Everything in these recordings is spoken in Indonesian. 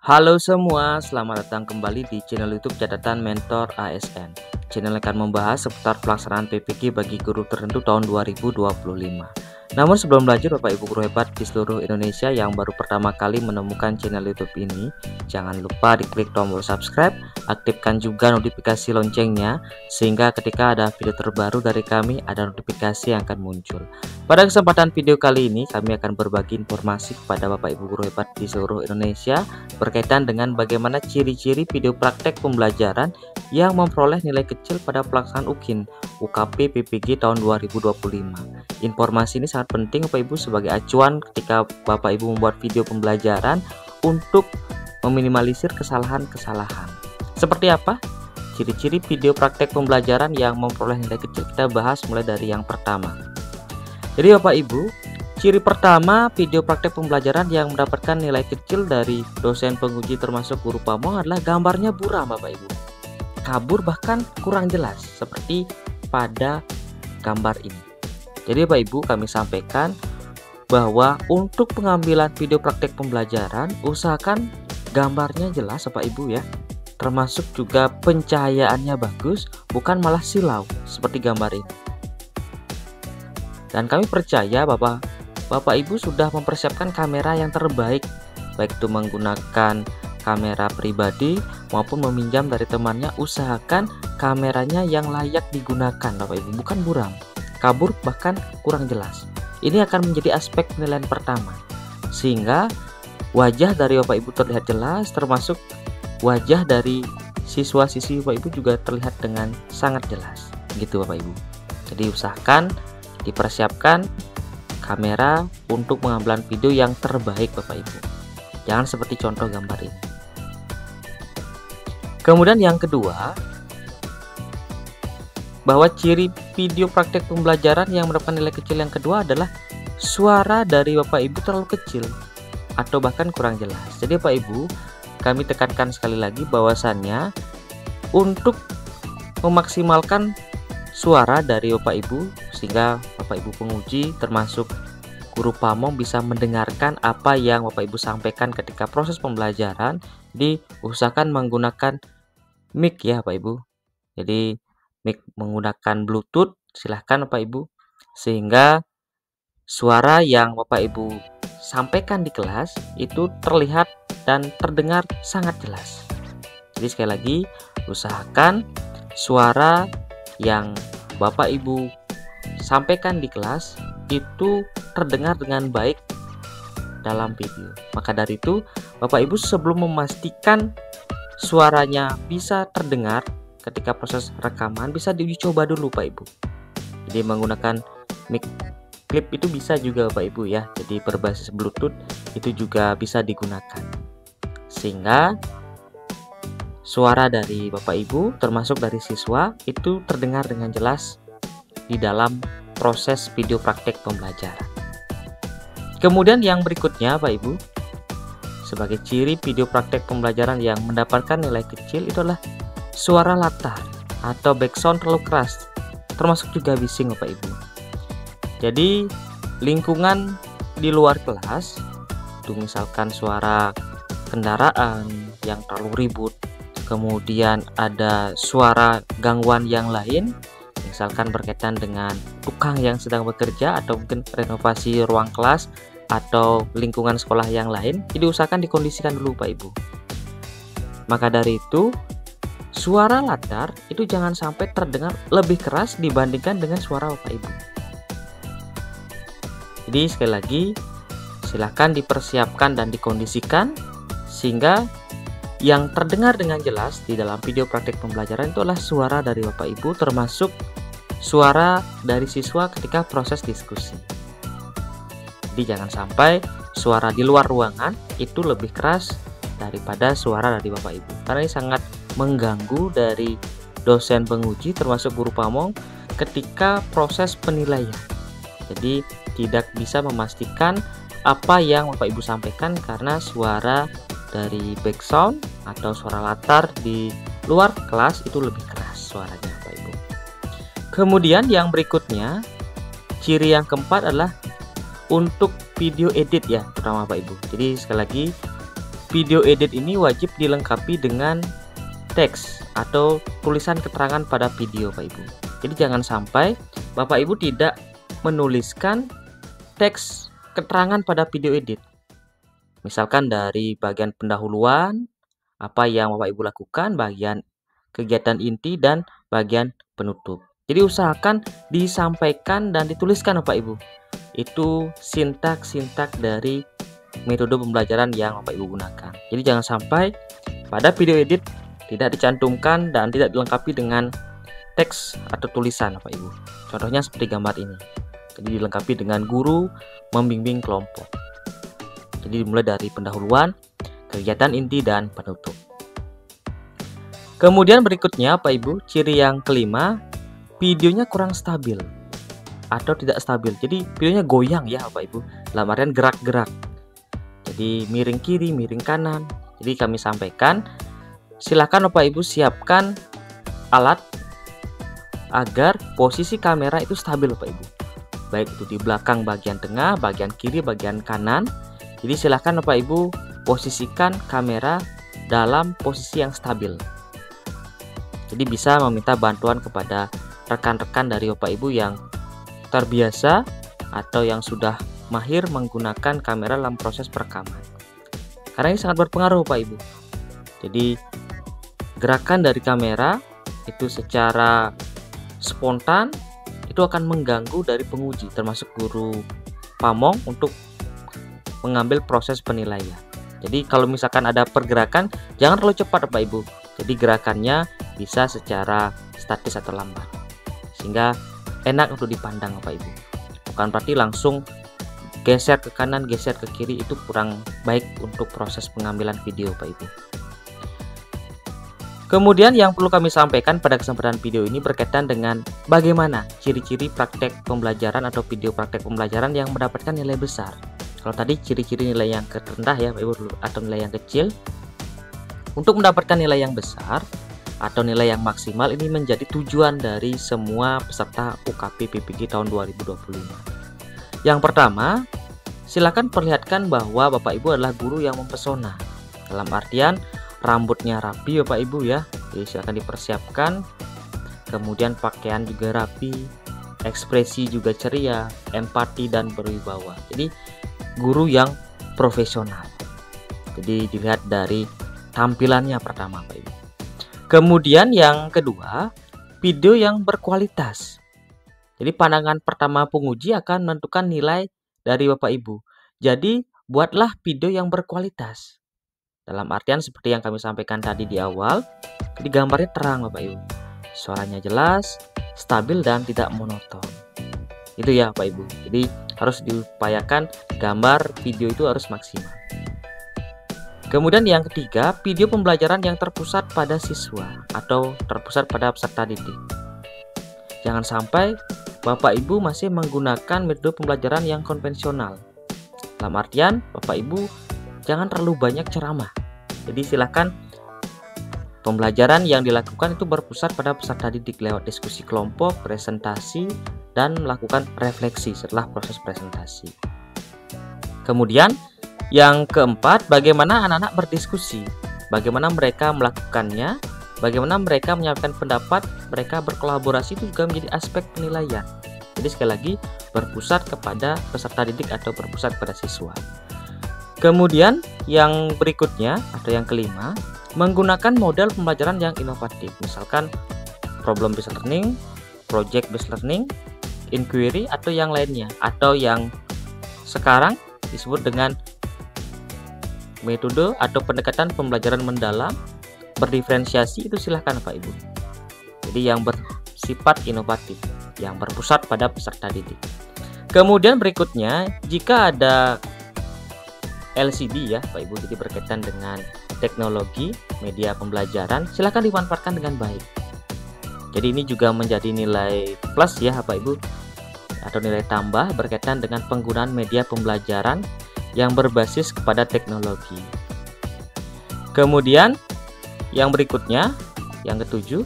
Halo semua, selamat datang kembali di channel YouTube Catatan Mentor ASN. Channel akan membahas seputar pelaksanaan PPG bagi guru tertentu tahun 2025. Namun sebelum belajar, Bapak Ibu guru hebat di seluruh Indonesia yang baru pertama kali menemukan channel YouTube ini, jangan lupa diklik tombol subscribe, aktifkan juga notifikasi loncengnya, sehingga ketika ada video terbaru dari kami, ada notifikasi yang akan muncul. Pada kesempatan video kali ini, kami akan berbagi informasi kepada Bapak Ibu guru hebat di seluruh Indonesia berkaitan dengan bagaimana ciri-ciri video praktek pembelajaran yang memperoleh nilai kecil pada pelaksanaan UKIN UKP PPG tahun 2025. Informasi ini sangat penting Bapak Ibu sebagai acuan ketika Bapak Ibu membuat video pembelajaran untuk meminimalisir kesalahan-kesalahan. Seperti apa? Ciri-ciri video praktek pembelajaran yang memperoleh nilai kecil kita bahas mulai dari yang pertama. Jadi Bapak Ibu, ciri pertama video praktek pembelajaran yang mendapatkan nilai kecil dari dosen penguji termasuk guru pamong adalah gambarnya buram Bapak Ibu. Kabur bahkan kurang jelas seperti pada gambar ini. Jadi Bapak Ibu, kami sampaikan bahwa untuk pengambilan video praktek pembelajaran usahakan gambarnya jelas Bapak Ibu ya. Termasuk juga pencahayaannya bagus, bukan malah silau seperti gambar ini. Dan kami percaya bahwa Bapak Ibu sudah mempersiapkan kamera yang terbaik, baik itu menggunakan kamera pribadi maupun meminjam dari temannya. Usahakan kameranya yang layak digunakan Bapak Ibu, bukan buram, kabur bahkan kurang jelas. Ini akan menjadi aspek penilaian pertama, sehingga wajah dari Bapak Ibu terlihat jelas, termasuk wajah dari siswa-siswi Bapak Ibu juga terlihat dengan sangat jelas, gitu Bapak Ibu. Jadi usahakan dipersiapkan kamera untuk pengambilan video yang terbaik Bapak Ibu. Jangan seperti contoh gambar ini. Kemudian yang kedua, bahwa ciri video praktek pembelajaran yang mendapatkan nilai kecil yang kedua adalah suara dari Bapak Ibu terlalu kecil atau bahkan kurang jelas. Jadi Bapak Ibu, kami tekankan sekali lagi bahwasannya untuk memaksimalkan suara dari Bapak Ibu sehingga Bapak Ibu penguji termasuk guru pamong bisa mendengarkan apa yang Bapak Ibu sampaikan ketika proses pembelajaran, diusahakan menggunakan mic ya Bapak Ibu. Jadi mic menggunakan Bluetooth, silahkan Bapak Ibu, sehingga suara yang Bapak Ibu sampaikan di kelas itu terlihat dan terdengar sangat jelas. Jadi sekali lagi, usahakan suara yang Bapak Ibu sampaikan di kelas itu terdengar dengan baik dalam video. Maka dari itu, Bapak Ibu sebelum memastikan suaranya bisa terdengar ketika proses rekaman, bisa diuji coba dulu Pak Ibu. Jadi menggunakan mic clip itu bisa juga Bapak Ibu ya. Jadi berbasis Bluetooth itu juga bisa digunakan. Sehingga suara dari Bapak Ibu termasuk dari siswa itu terdengar dengan jelas di dalam proses video praktek pembelajaran. Kemudian yang berikutnya Bapak Ibu, sebagai ciri video praktek pembelajaran yang mendapatkan nilai kecil itu adalah suara latar atau background terlalu keras, termasuk juga bising Bapak Ibu. Jadi lingkungan di luar kelas itu misalkan suara kendaraan yang terlalu ribut, kemudian ada suara gangguan yang lain, misalkan berkaitan dengan tukang yang sedang bekerja atau mungkin renovasi ruang kelas atau lingkungan sekolah yang lain, jadi usahakan dikondisikan dulu Pak Ibu. Maka dari itu, suara latar itu jangan sampai terdengar lebih keras dibandingkan dengan suara Bapak Ibu. Jadi sekali lagi, silahkan dipersiapkan dan dikondisikan sehingga yang terdengar dengan jelas di dalam video praktek pembelajaran itu adalah suara dari Bapak Ibu termasuk suara dari siswa ketika proses diskusi. Jadi jangan sampai suara di luar ruangan itu lebih keras daripada suara dari Bapak Ibu, karena ini sangat mengganggu dari dosen penguji termasuk guru pamong ketika proses penilaian. Jadi tidak bisa memastikan apa yang Bapak Ibu sampaikan karena suara dari background atau suara latar di luar kelas itu lebih keras suaranya Bapak Ibu. Kemudian yang berikutnya, ciri yang keempat adalah untuk video edit ya, terutama Bapak Ibu. Jadi sekali lagi video edit ini wajib dilengkapi dengan teks atau tulisan keterangan pada video Pak Ibu. Jadi jangan sampai Bapak Ibu tidak menuliskan teks keterangan pada video edit. Misalkan dari bagian pendahuluan, apa yang Bapak Ibu lakukan, bagian kegiatan inti, dan bagian penutup. Jadi usahakan disampaikan dan dituliskan Bapak Ibu. Itu sintak-sintak dari metode pembelajaran yang Bapak Ibu gunakan. Jadi jangan sampai pada video edit tidak dicantumkan dan tidak dilengkapi dengan teks atau tulisan Bapak Ibu. Contohnya seperti gambar ini. Jadi dilengkapi dengan guru membimbing kelompok. Jadi dimulai dari pendahuluan, kegiatan inti, dan penutup. Kemudian berikutnya Bapak Ibu, ciri yang kelima, videonya kurang stabil atau tidak stabil. Jadi videonya goyang ya Bapak Ibu, dalam artian gerak-gerak. Jadi miring kiri, miring kanan. Jadi kami sampaikan, silakan Bapak Ibu siapkan alat agar posisi kamera itu stabil Bapak Ibu. Baik itu di belakang bagian tengah, bagian kiri, bagian kanan. Jadi silakan Bapak Ibu posisikan kamera dalam posisi yang stabil. Jadi bisa meminta bantuan kepada rekan-rekan dari Bapak Ibu yang terbiasa atau yang sudah mahir menggunakan kamera dalam proses perekaman. Karena ini sangat berpengaruh Bapak Ibu. Jadi gerakan dari kamera itu secara spontan itu akan mengganggu dari penguji termasuk guru pamong untuk mengambil proses penilaian. Jadi kalau misalkan ada pergerakan jangan terlalu cepat Bapak Ibu. Jadi gerakannya bisa secara statis atau lambat sehingga enak untuk dipandang Bapak Ibu. Bukan berarti langsung geser ke kanan, geser ke kiri, itu kurang baik untuk proses pengambilan video Bapak Ibu. Kemudian yang perlu kami sampaikan pada kesempatan video ini berkaitan dengan bagaimana ciri-ciri praktek pembelajaran atau video praktek pembelajaran yang mendapatkan nilai besar. Kalau tadi ciri-ciri nilai yang terendah ya Bapak Ibu atau nilai yang kecil. Untuk mendapatkan nilai yang besar atau nilai yang maksimal ini menjadi tujuan dari semua peserta UKP PPG tahun 2025. Yang pertama, silakan perlihatkan bahwa Bapak Ibu adalah guru yang mempesona. Dalam artian rambutnya rapi Bapak Ibu ya. Jadi silakan dipersiapkan. Kemudian pakaian juga rapi, ekspresi juga ceria, empati dan berwibawa. Jadi guru yang profesional. Jadi dilihat dari tampilannya pertama Bapak Ibu. Kemudian yang kedua, video yang berkualitas. Jadi pandangan pertama penguji akan menentukan nilai dari Bapak Ibu. Jadi buatlah video yang berkualitas. Dalam artian seperti yang kami sampaikan tadi di awal, jadi gambarnya terang Bapak Ibu. Suaranya jelas, stabil dan tidak monoton. Itu ya Bapak Ibu. Jadi harus diupayakan gambar video itu harus maksimal. Kemudian yang ketiga, video pembelajaran yang terpusat pada siswa atau terpusat pada peserta didik. Jangan sampai Bapak Ibu masih menggunakan metode pembelajaran yang konvensional. Dalam artian, Bapak Ibu jangan terlalu banyak ceramah. Jadi silakan pembelajaran yang dilakukan itu berpusat pada peserta didik lewat diskusi kelompok, presentasi, dan melakukan refleksi setelah proses presentasi. Kemudian yang keempat, bagaimana anak-anak berdiskusi, bagaimana mereka melakukannya, bagaimana mereka menyampaikan pendapat, mereka berkolaborasi itu juga menjadi aspek penilaian. Jadi sekali lagi berpusat kepada peserta didik atau berpusat pada siswa. Kemudian yang berikutnya atau yang kelima, menggunakan model pembelajaran yang inovatif. Misalkan problem based learning, project based learning, inquiry atau yang lainnya, atau yang sekarang disebut dengan metode atau pendekatan pembelajaran mendalam berdiferensiasi, itu silahkan Pak Ibu. Jadi yang bersifat inovatif, yang berpusat pada peserta didik. Kemudian berikutnya, jika ada LCD ya Pak Ibu, jadi berkaitan dengan teknologi media pembelajaran, silahkan dimanfaatkan dengan baik. Jadi ini juga menjadi nilai plus ya Pak Ibu, atau nilai tambah berkaitan dengan penggunaan media pembelajaran yang berbasis kepada teknologi. Kemudian yang berikutnya, yang ketujuh,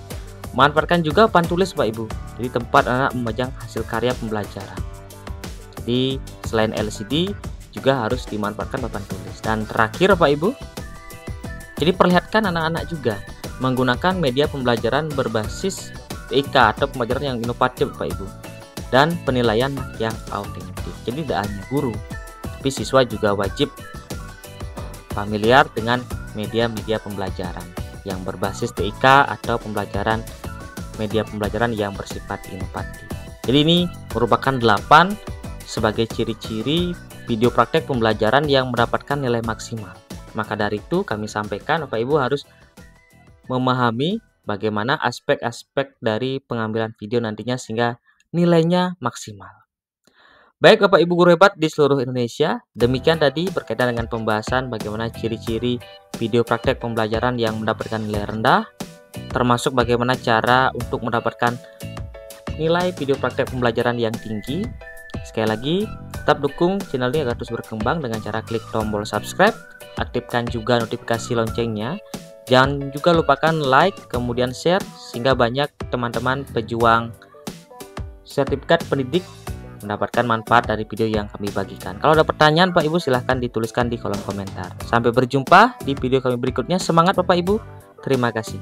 manfaatkan juga papan tulis Pak Ibu. Jadi tempat anak memajang hasil karya pembelajaran. Jadi selain LCD juga harus dimanfaatkan papan tulis. Dan terakhir Pak Ibu, Jadi perlihatkan anak-anak juga menggunakan media pembelajaran berbasis TIK atau pembelajaran yang inovatif Bapak Ibu, dan penilaian yang autentik. Jadi tidak hanya guru, tapi siswa juga wajib familiar dengan media-media pembelajaran yang berbasis TIK atau media pembelajaran yang bersifat inovatif. Jadi ini merupakan 8 sebagai ciri-ciri video praktek pembelajaran yang mendapatkan nilai maksimal. Maka dari itu kami sampaikan Bapak Ibu harus memahami bagaimana aspek-aspek dari pengambilan video nantinya sehingga nilainya maksimal. Baik Bapak Ibu guru hebat di seluruh Indonesia, demikian tadi berkaitan dengan pembahasan bagaimana ciri-ciri video praktek pembelajaran yang mendapatkan nilai rendah, termasuk bagaimana cara untuk mendapatkan nilai video praktek pembelajaran yang tinggi. Sekali lagi, tetap dukung channel ini agar terus berkembang dengan cara klik tombol subscribe, aktifkan juga notifikasi loncengnya. Jangan juga lupakan like, kemudian share, sehingga banyak teman-teman pejuang sertifikat pendidik mendapatkan manfaat dari video yang kami bagikan. Kalau ada pertanyaan Pak Ibu silahkan dituliskan di kolom komentar. Sampai berjumpa di video kami berikutnya. Semangat Bapak Ibu. Terima kasih.